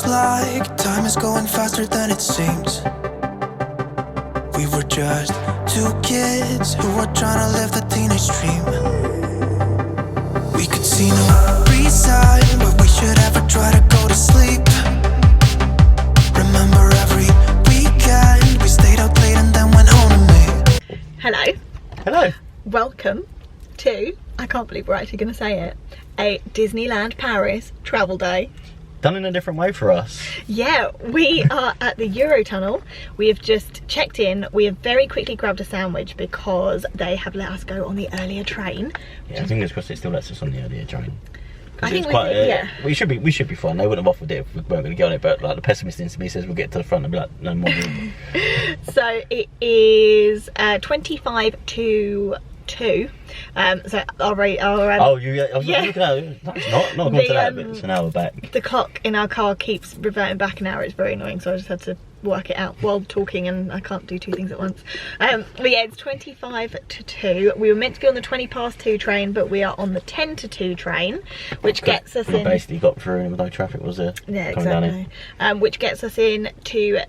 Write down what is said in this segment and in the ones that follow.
Feels like time is going faster than it seems. We were just two kids who were trying to live the teenage dream. We could see no reason why we should ever try to go to sleep. Remember every weekend we stayed out late and then went home to me. Hello. Hello. Welcome to, I can't believe we're actually going to say it, a Disneyland Paris travel day. Done in a different way for us. Yeah, we are at the Eurotunnel. We have just checked in. We have very quickly grabbed a sandwich because they have let us go on the earlier train. Yeah, I think it's because it still lets us on the earlier train. I think yeah. We should be fine. They wouldn't have offered it if we weren't going to get on it, but like the pessimist in me says we'll get to the front and be like, no more. So it is 25 to 2. So our rate, I was looking at it. That's not going to that, but it's an hour back. The clock in our car keeps reverting back an hour. It's very annoying, so I just had to work it out while talking, and I can't do two things at once. But yeah, it's 25 to 2. We were meant to be on the 20 past 2 train, but we are on the 10 to 2 train, which gets us in. Basically got through with no traffic, was there? Yeah, exactly. Which gets us in to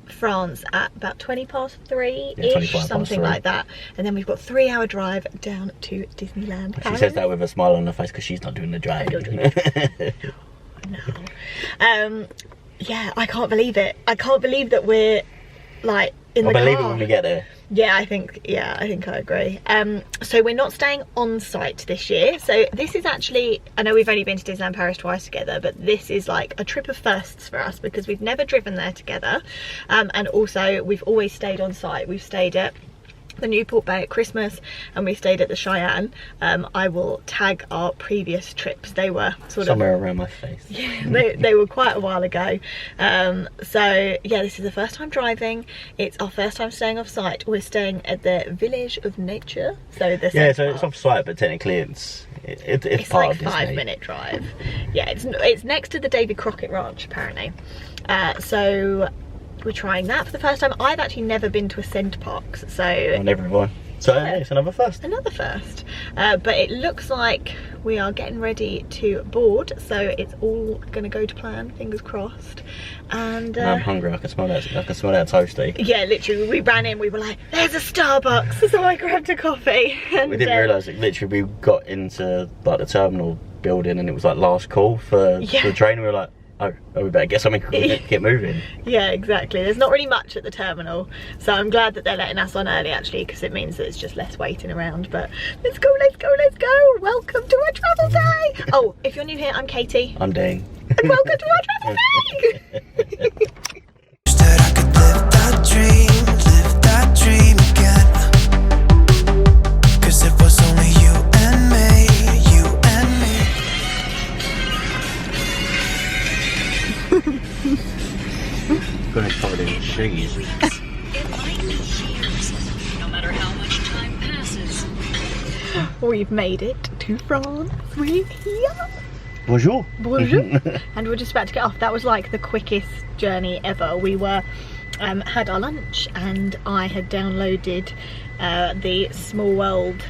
France at about 20 past 3-ish, something like that. And then we've got a 3-hour drive down to Disneyland Paris. She says that with a smile on her face because she's not doing the drive. No. Yeah, I can't believe it. I can't believe that we're like in the car. I'll believe it when we get there. Yeah, I think I agree. So we're not staying on site this year. So this is actually, I know we've only been to Disneyland Paris twice together, but this is like a trip of firsts for us because we've never driven there together. And also we've always stayed on site. We've stayed at the Newport Bay at Christmas and we stayed at the Cheyenne. I will tag our previous trips. They were sort somewhere of around my face. Yeah, they were quite a while ago. So yeah, this is the first time driving. It's our first time staying off site. We're staying at the Village of Nature. So so it's off site, but technically it's part like of Disney. 5-minute drive. Yeah, it's next to the David Crockett Ranch apparently. So we're trying that for the first time. I've actually never been to a Sept parcs, so everyone. So yeah, it's another first. Another first. But it looks like we are getting ready to board, so it's all going to go to plan. Fingers crossed. And I'm hungry. I can smell that. Toasty. Yeah, literally, we ran in. We were like, "There's a Starbucks," so I grabbed a coffee. And we didn't realise it. Literally, we got into like the terminal building, and it was like last call for the train. And we were like, oh, we better get something, get moving. Yeah, exactly. There's not really much at the terminal, so I'm glad that they're letting us on early actually, because it means that it's just less waiting around. But let's go, let's go, let's go. Welcome to our travel day. Oh, if you're new here, I'm Katie. I'm Dean. And welcome to our travel day. That I could live that dream again. 'Cause it was only you and me, you and me. Gonna cover it in cheese. It might be years, no matter how much time passes. We've made it to France. We're here. Bonjour. Bonjour. And we're just about to get off. That was like the quickest journey ever. We were had our lunch and I had downloaded the Small World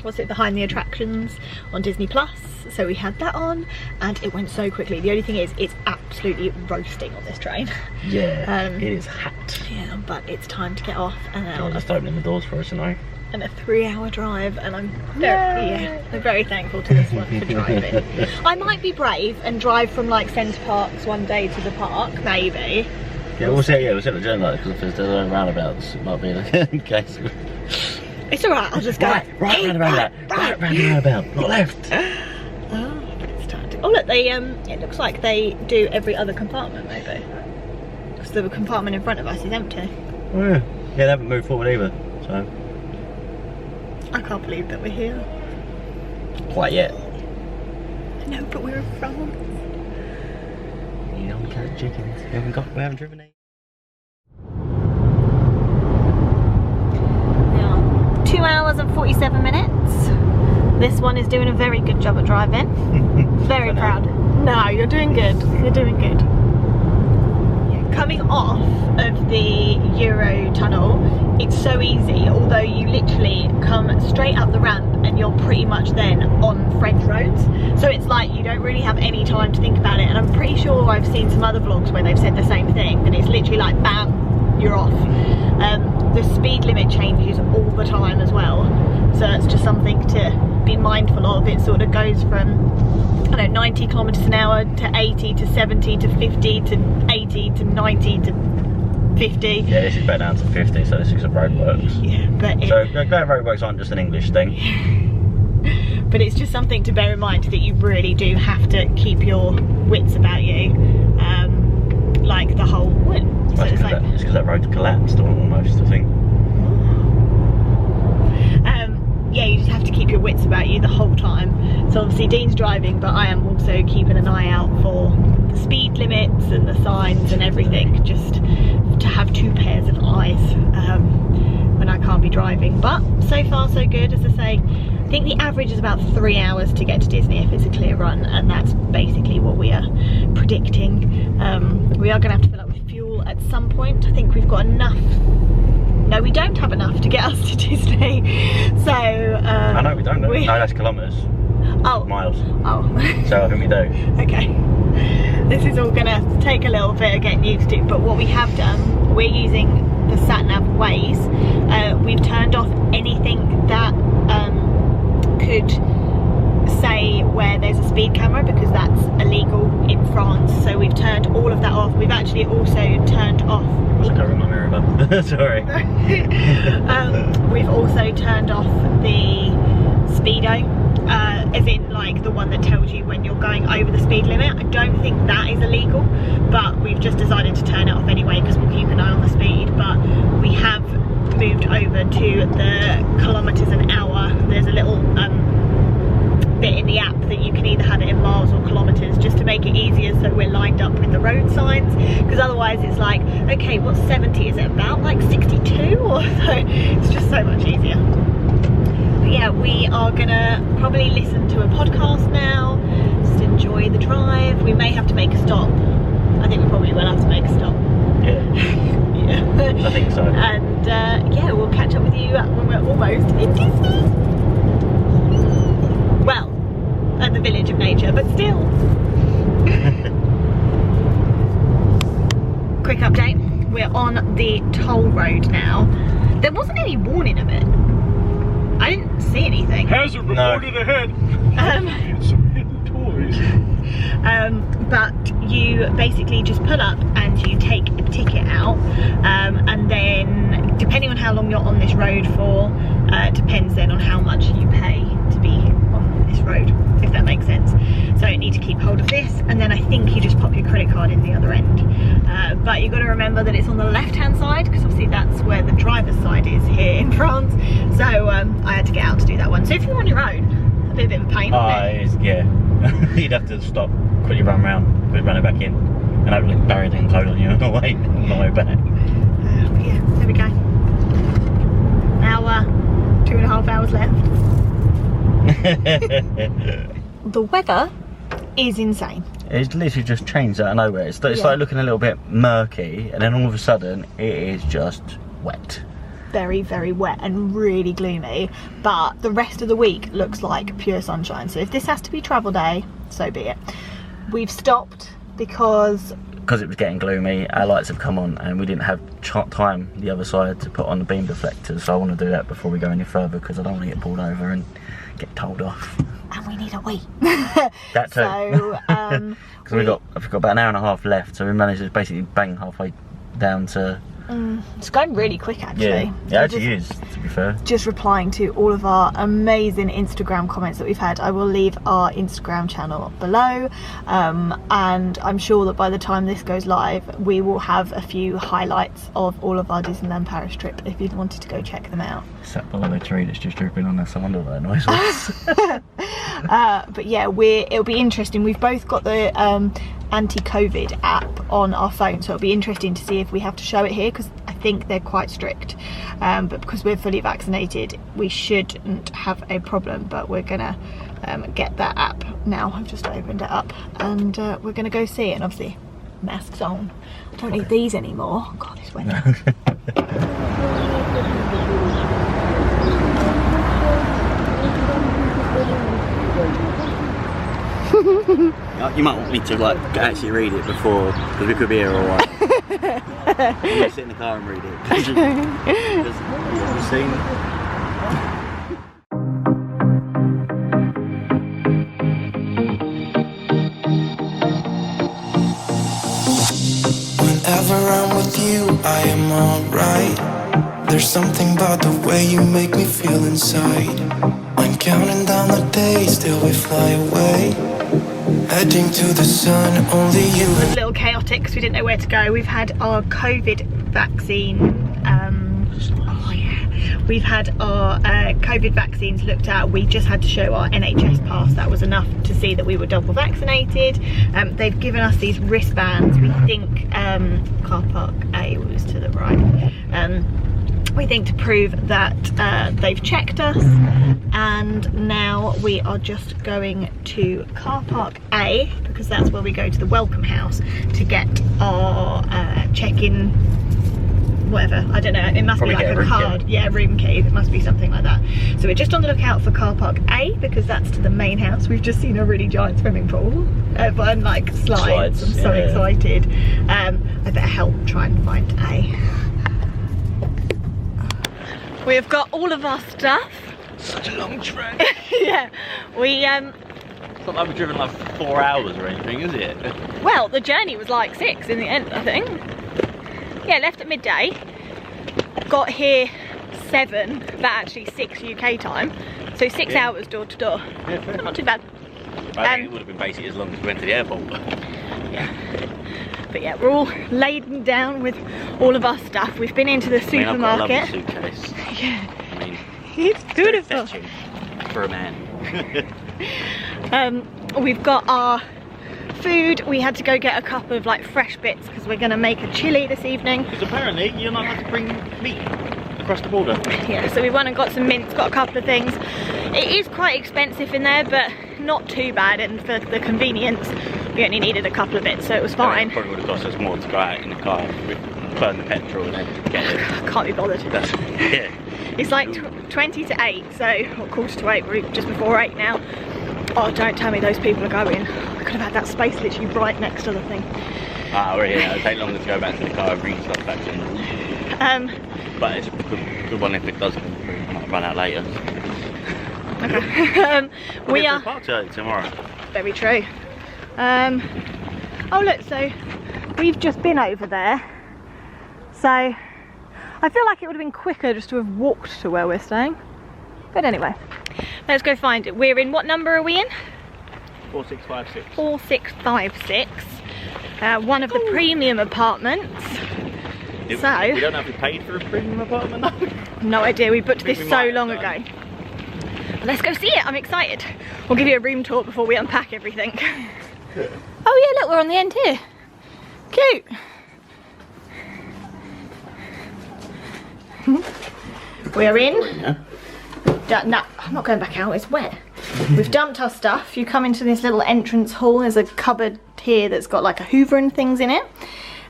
what's it, Behind the Attractions on Disney Plus. So we had that on and it went so quickly. The only thing is it's absolutely roasting on this train. Yeah, it is hot. Yeah, but it's time to get off and They're just opening the doors for us tonight. And a 3-hour drive, and I'm very thankful to this one for driving. I might be brave and drive from like Sept Parcs one day to the park, maybe. Yeah, we'll see. Yeah, we'll see the journey like because if there's no roundabouts, it might be the case. It's alright. I'll just go right round the roundabout, not left. Oh, it's time to. Oh look, they it looks like they do every other compartment maybe, because the compartment in front of us is empty. Oh, yeah, they haven't moved forward either, so. I can't believe that we're here. Quite yet. No, but we're in France. You don't catch chickens. We haven't driven any. Now, 2 hours and 47 minutes. This one is doing a very good job at driving. Very proud. No, you're doing good. You're doing good. Yeah, coming off of the Eurotunnel, it's so easy, although you literally come straight up the ramp and you're pretty much then on French roads. So it's like you don't really have any time to think about it, and I'm pretty sure I've seen some other vlogs where they've said the same thing, and it's literally like bam, you're off. The speed limit changes all the time as well, so it's just something to be mindful of. It sort of goes from, I don't know, 90 kilometers an hour to 80 to 70 to 50 to 80 to 90 to 50. Yeah, this is better down to 50, so this is a roadworks. Yeah, but so going roadworks aren't just an English thing. But it's just something to bear in mind, that you really do have to keep your wits about you, like the whole. So it's because that road collapsed almost, I think. Yeah, you just have to keep your wits about you the whole time. So obviously Dean's driving, but I am also keeping an eye out for the speed limits and the signs and everything, just to have two pairs of eyes when I can't be driving. But so far so good, as I say. I think the average is about 3 hours to get to Disney if it's a clear run, and that's basically what we are predicting. We are going to have to fill up with fuel at some point. I think we've got enough. No, we don't have enough to get us to Disney. So I know we don't. No, that's kilometres. Oh. Miles. Oh. So I think we do. Okay. This is all gonna take a little bit of getting used to, but what we have done, we're using the sat-nav Waze. We've turned off anything that could say where there's a speed camera, because that's illegal in France. So we've turned all of that off. We've actually also turned off. I can't remember. Sorry. We've also turned off the speedo, as in like the one that tells you when you're going over the speed limit. I don't think that is illegal, but we've just decided to turn it off anyway because we'll keep an eye on the speed. But we have moved over to the kilometers an hour. There's a little bit in the app that you can either have it in miles or kilometers, just to make it easier, so we're lined up with the road signs, because otherwise it's like, okay, what's 70, is it about like 62 or so? It's just so much easier. But yeah, we are gonna probably listen to a podcast now, just enjoy the drive. We may have to make a stop. I think we probably will have to make a stop. Yeah. Yeah. I think so. And yeah, we'll catch up with you when we're almost in Disney. Well, at the Village of Nature, but still. Quick update, we're on the toll road now. There wasn't any warning of it. I didn't see anything. Hazard reported ahead. Some hidden toys. But you basically just pull up and you take a ticket out, and then depending on how long you're on this road for, depends then on how much you pay to be on this road, if that makes sense. So you need to keep hold of this, and then I think you just pop your credit card in the other end. But you've got to remember that it's on the left hand side, because obviously that's where the driver's side is here in France. So I had to get out to do that one. So if you're on your own, a bit of a pain. Yeah. You'd have to stop, quickly run around, run it back in, and hopefully bury the code on you on the way back. Yeah, there we go. Now 2.5 hours left. The weather is insane. It's literally just changed out of nowhere. It's like looking a little bit murky, and then all of a sudden it is just wet. Very, very wet and really gloomy, but the rest of the week looks like pure sunshine. So if this has to be travel day, so be it. We've stopped because it was getting gloomy. Our lights have come on and we didn't have time the other side to put on the beam deflectors, so I want to do that before we go any further, because I don't want to get pulled over and get told off. And we need a wee. That too. So because we've got about an hour and a half left, so we managed to basically bang halfway down to. It's going really quick, actually. Yeah, it actually is, to be fair. Just replying to all of our amazing Instagram comments that we've had. I will leave our Instagram channel below, and I'm sure that by the time this goes live, we will have a few highlights of all of our Disneyland Paris trip, if you wanted to go check them out. Sat below the tree that's just drooping on us. I wonder what that noise was. But yeah, it'll be interesting. We've both got the anti-COVID app on our phone, so it'll be interesting to see if we have to show it here, because I think they're quite strict, but because we're fully vaccinated we shouldn't have a problem. But we're gonna get that app now. I've just opened it up, and we're gonna go see it, and obviously masks on. I don't need these anymore. God, it's wet. You might want me to like actually read it before, because we could be here all right. I'm gonna sit in the car and read it. Because you've seen. Whenever I'm with you, I am alright. There's something about the way you make me feel inside. I'm counting down the days till we fly away, heading to the sun, only you. It was a little chaotic because we didn't know where to go. We've had our COVID vaccine. We've had our COVID vaccines looked at. We just had to show our NHS pass. That was enough to see that we were double vaccinated. They've given us these wristbands. We think car park A was to the right. We think to prove that they've checked us, and now we are just going to car park A because that's where we go to the welcome house to get our check-in, whatever, I don't know, it must Probably be like a card, yeah, room key, it must be something like that. So we're just on the lookout for car park A because that's to the main house. We've just seen a really giant swimming pool and like slides. I'm so excited. I better help try and find A. We have got all of our stuff. Such a long trek. Yeah, we It's not like we've driven like 4 hours or anything, is it? well, the journey was like 6 in the end, I think. Yeah, left at midday, got here 7, but actually 6 UK time, so 6 hours door to door. Yeah, fair. Not too bad. I think it would have been basically as long as we went to the airport. Yeah. But yeah, we're all laden down with all of our stuff. We've been into the supermarket. I mean, I've got a lovely suitcase. Yeah. I mean, It's beautiful. fetching for a man. We've got our food. We had to go get a couple of like fresh bits because we're going to make a chili this evening. Because apparently you're not allowed to bring meat across the border. Yeah, so we went and got some mince, got a couple of things. It is quite expensive in there, but not too bad, and for the convenience we only needed a couple of bits, so it was fine. It probably would have cost us more to go out in the car, burn the petrol and then get it. I can't be bothered. Yeah. It's like 20 to 8, so, or quarter to 8, we're just before 8 now. Oh, don't tell me those people are going. I could have had that space literally right next to the thing. Ah, well, yeah, it'll take longer to go back to the car and bring stuff back in. But it's a good one if it does come through. I might run out later. okay. We are parks early tomorrow. very true. Oh look, so we've just been over there, so I feel like it would have been quicker just to have walked to where we're staying, but anyway, let's go find it. We're in, what number are we in? 4656. 4656, one of the premium apartments. We So don't know if we paid for a premium apartment though. no idea, we booked this we so might long have ago. done. Let's go see it, I'm excited. We'll give you a room tour before we unpack everything. Oh yeah, look, we're on the end here. Cute. We're in. No, I'm not going back out, it's wet. We've dumped our stuff. You come into this little entrance hall, there's a cupboard here that's got like a Hoover and things in it.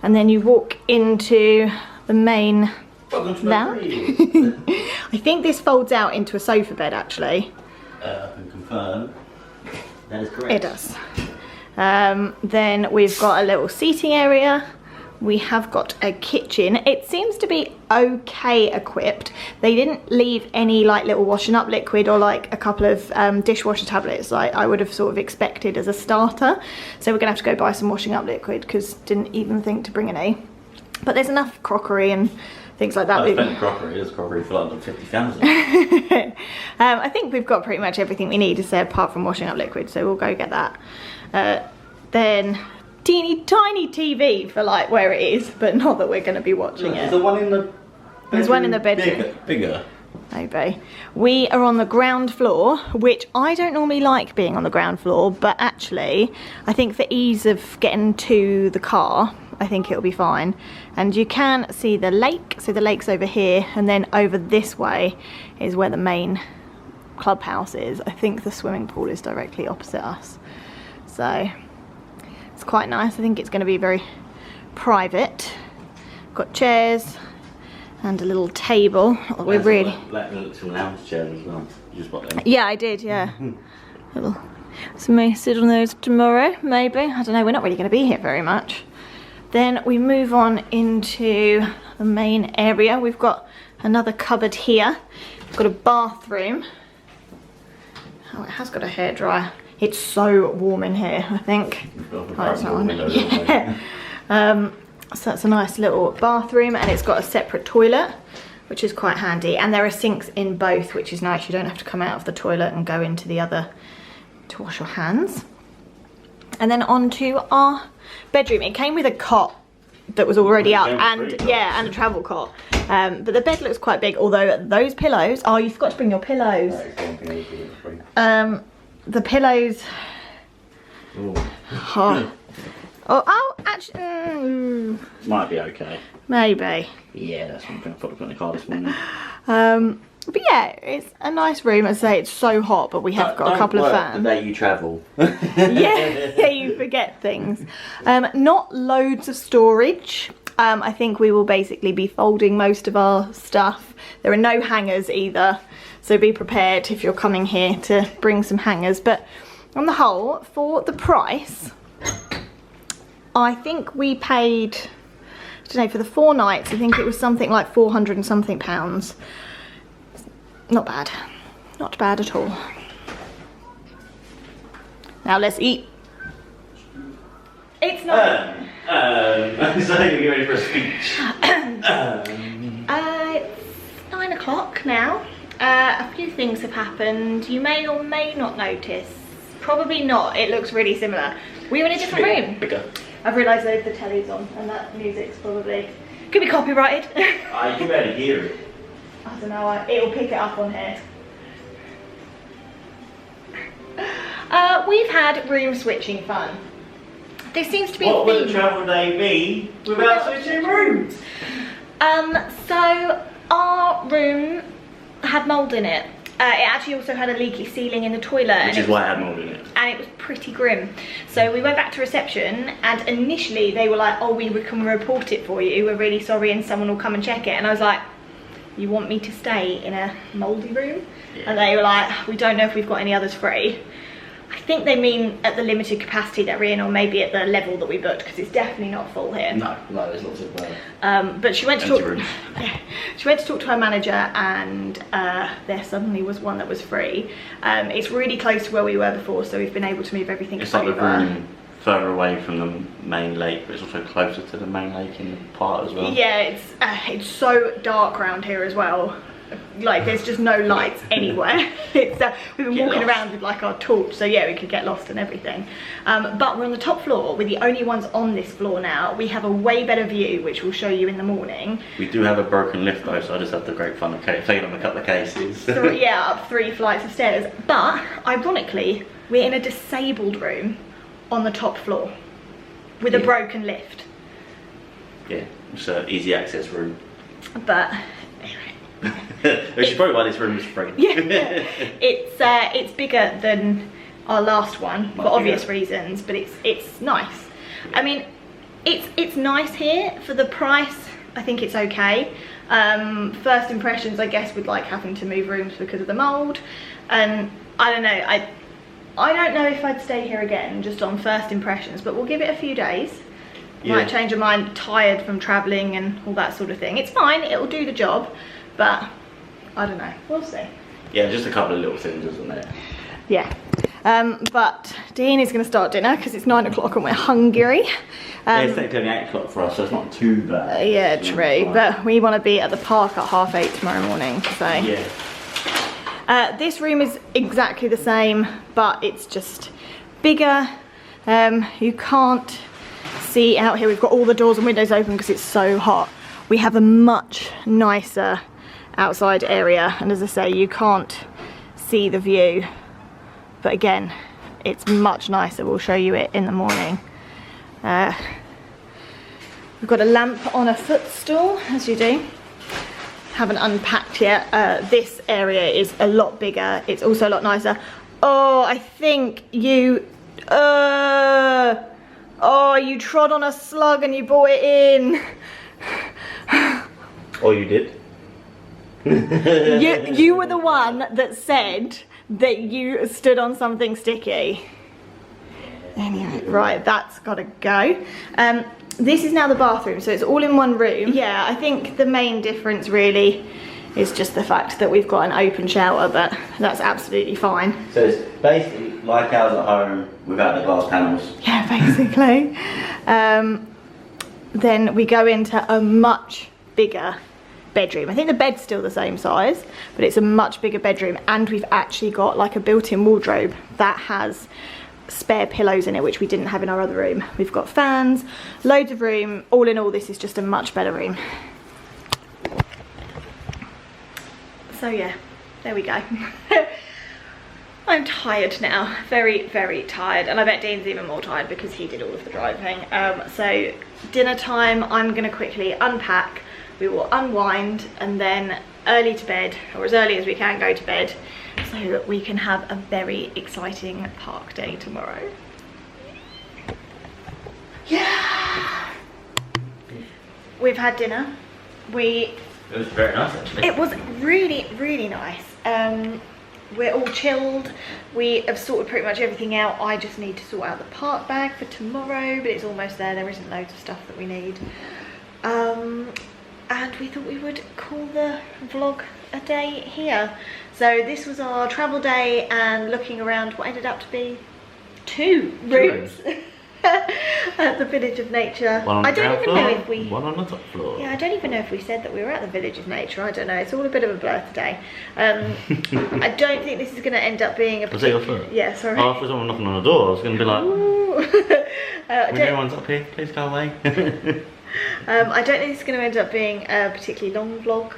And then you walk into the main lounge. I think this folds out into a sofa bed actually. I can confirm that is correct. It does. Then we've got a little seating area. We have got a kitchen. It seems to be okay equipped. They didn't leave any like little washing up liquid or like a couple of dishwasher tablets like I would have sort of expected as a starter. So we're gonna have to go buy some washing up liquid because didn't even think to bring any. But there's enough crockery and things like that. I spent crockery, there's crockery for like 50,000. I think we've got pretty much everything we need to say apart from washing up liquid, so we'll go get that. Then teeny tiny TV for like where it is, but not that we're going to be watching it. There's one in the bedroom. There's one in the bedroom. Bigger. Maybe. We are on the ground floor, which I don't normally like being on the ground floor, but actually I think for ease of getting to the car, I think it'll be fine. And you can see the lake, so the lake's over here, and then over this way is where the main clubhouse is. I think the swimming pool is directly opposite us. So it's quite nice. I think it's going to be very private. Got chairs and a little table. We're really like little lounge chairs as well. You just bought them. Yeah, I did. Yeah. Little. So may sit on those tomorrow, maybe. I don't know. We're not really going to be here very much. Then we move on into the main area. We've got another cupboard here. We've got a bathroom. Oh, it has got a hairdryer. It's so warm in here, I think. Oh, that's not on. Yeah. So that's a nice little bathroom, and it's got a separate toilet, which is quite handy. And there are sinks in both, which is nice. You don't have to come out of the toilet and go into the other to wash your hands. And then on to our bedroom. It came with a cot that was already up, and yeah, and a travel cot. But the bed looks quite big, although those pillows, oh, you forgot to bring your pillows. The pillows, oh, actually, might be okay. Maybe. Yeah, that's something I thought in the car this morning. But yeah, it's a nice room. As I say, it's so hot, but we have got a couple of fans. The day you travel. yeah, you forget things. Not loads of storage. I think we will basically be folding most of our stuff. There are no hangers either, so be prepared if you're coming here to bring some hangers. But on the whole, for the price, I think we paid, I don't know, for the 4 nights, I think it was something like 400 and something pounds. Not bad. Not bad at all. Now let's eat. It's not. So you're ready for a speech. It's 9 o'clock now. A few things have happened. You may or may not notice. Probably not. It looks really similar. We're in a different room. Bigger. I've realised though the telly's on, and that music's probably could be copyrighted. You can barely hear it. I don't know. It'll pick it up on here. We've had room switching fun. There seems to be what a theme. would a travel day be without switching rooms? So our room had mould in it. It actually also had a leaky ceiling in the toilet. Which is why it had mould in it. And it was pretty grim. So we went back to reception, and initially they were like, oh, we can report it for you. We're really sorry, and someone will come and check it. And I was like, you want me to stay in a mouldy room? Yeah. And they were like, we don't know if we've got any others free. I think they mean at the limited capacity that we're in, or maybe at the level that we booked, because it's definitely not full here. No, there's lots of but she went to talk. She went to talk to her manager, and there suddenly was one that was free. It's really close to where we were before, so we've been able to move everything over. It's like the room further away from the main lake, but it's also closer to the main lake in the part as well. Yeah, it's so dark around here as well. Like there's just no lights anywhere. We've been walking around with like our torch, so yeah, we could get lost and everything. But we're on the top floor. We're the only ones on this floor now. We have a way better view, which we'll show you in the morning. We do have a broken lift though, so I just had the great fun of failing a couple of cases. Yeah, up 3 flights of stairs. But ironically, we're in a disabled room on the top floor with a broken lift. Yeah, it's an easy access room. But which is probably why this room is free. Yeah, it's bigger than our last one for obvious reasons, but it's nice. I mean, it's nice here for the price. I think it's okay. First impressions, I guess, with like having to move rooms because of the mould, and I don't know. I don't know if I'd stay here again just on first impressions, but we'll give it a few days. Might change your mind, tired from travelling and all that sort of thing. It's fine, it'll do the job, but I don't know, we'll see. Yeah, just a couple of little things, isn't there? Yeah, but Dean is going to start dinner because it's 9 o'clock and we're hungry. Yeah, it's only 8 o'clock for us, so it's not too bad. Yeah, true, but we want to be at the park at 8:30 tomorrow morning, so. Yeah. This room is exactly the same, but it's just bigger. You can't see out here. We've got all the doors and windows open because it's so hot. We have a much nicer outside area, and as I say, you can't see the view, but again, it's much nicer. We'll show you it in the morning. We've got a lamp on a footstool, as you do. Haven't unpacked yet. This area is a lot bigger. It's also a lot nicer. Oh, I think you Oh, you trod on a slug and you brought it in. Oh, you did? You were the one that said that you stood on something sticky. Anyway, right, that's gotta go. This is now the bathroom, so it's all in one room. Yeah, I think the main difference really is just the fact that we've got an open shower, but that's absolutely fine. So it's basically like ours at home without the glass panels. Yeah, basically. Then we go into a much bigger bedroom. I think the bed's still the same size, but it's a much bigger bedroom, and we've actually got like a built-in wardrobe that has spare pillows in it, which we didn't have in our other room. We've got fans, loads of room. All in all, this is just a much better room. So yeah, there we go. I'm tired now, very, very tired, and I bet Dean's even more tired because he did all of the driving. So dinner time, I'm gonna quickly unpack, we will unwind, and then early to bed, or as early as we can go to bed, so that we can have a very exciting park day tomorrow. Yeah! We've had dinner. It was very nice actually. It was really, really nice. We're all chilled. We have sorted pretty much everything out. I just need to sort out the park bag for tomorrow, but it's almost there. There isn't loads of stuff that we need. And we thought we would call the vlog a day here. So this was our travel day and looking around what ended up to be 2 rooms. At the Village of Nature. One on I don't even know if we... One on the top floor. Yeah, I don't even know if we said that we were at the Village of Nature. I don't know. It's all a bit of a blur today. I don't think this is going to end up being a Was that your foot? Yeah, sorry. Oh, I thought someone knocking on the door. I was going to be like, when everyone's up here, please go away. I don't think this is going to end up being a particularly long vlog,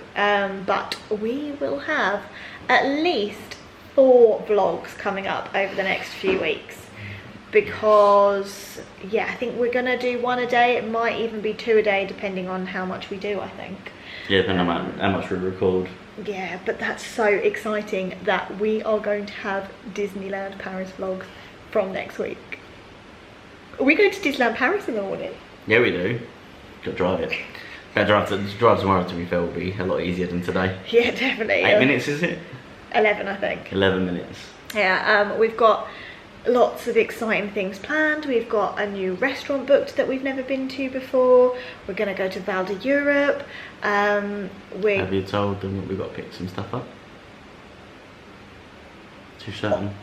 but we will have at least 4 vlogs coming up over the next few weeks. Because, yeah, I think we're going to do 1 a day. It might even be 2 a day, depending on how much we do, I think. Yeah, depending on how much we record. Yeah, but that's so exciting that we are going to have Disneyland Paris vlogs from next week. Are we going to Disneyland Paris in the morning? Yeah, we do. Got to drive it. Drive tomorrow, to be fair, will be a lot easier than today. Yeah, definitely. 8 minutes, is it? 11, I think. 11 minutes. Yeah, we've got lots of exciting things planned. We've got a new restaurant booked that we've never been to before. We're going to go to Val d'Europe. Have you told them that we've got to pick some stuff up? Too certain?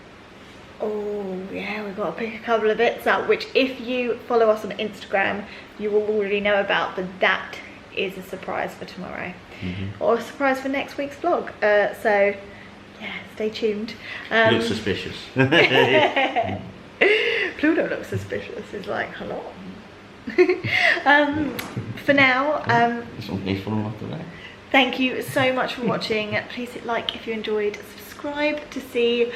Oh yeah, we've got to pick a couple of bits up, which if you follow us on Instagram, you will already know about, but that is a surprise for tomorrow. Or a surprise for next week's vlog. So yeah, stay tuned. Looks suspicious. Pluto looks suspicious. He's like, hello. For now, thank you so much for watching. Please hit like if you enjoyed. Subscribe to see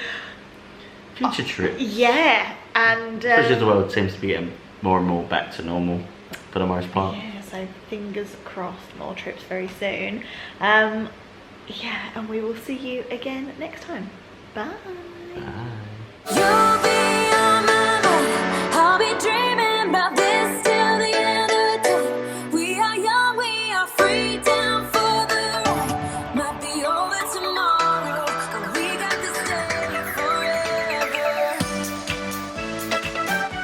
future trips. Yeah, and especially as the world seems to be getting more and more back to normal for the most part. Yeah, so fingers crossed, more trips very soon. Yeah, and we will see you again next time. Bye. Bye.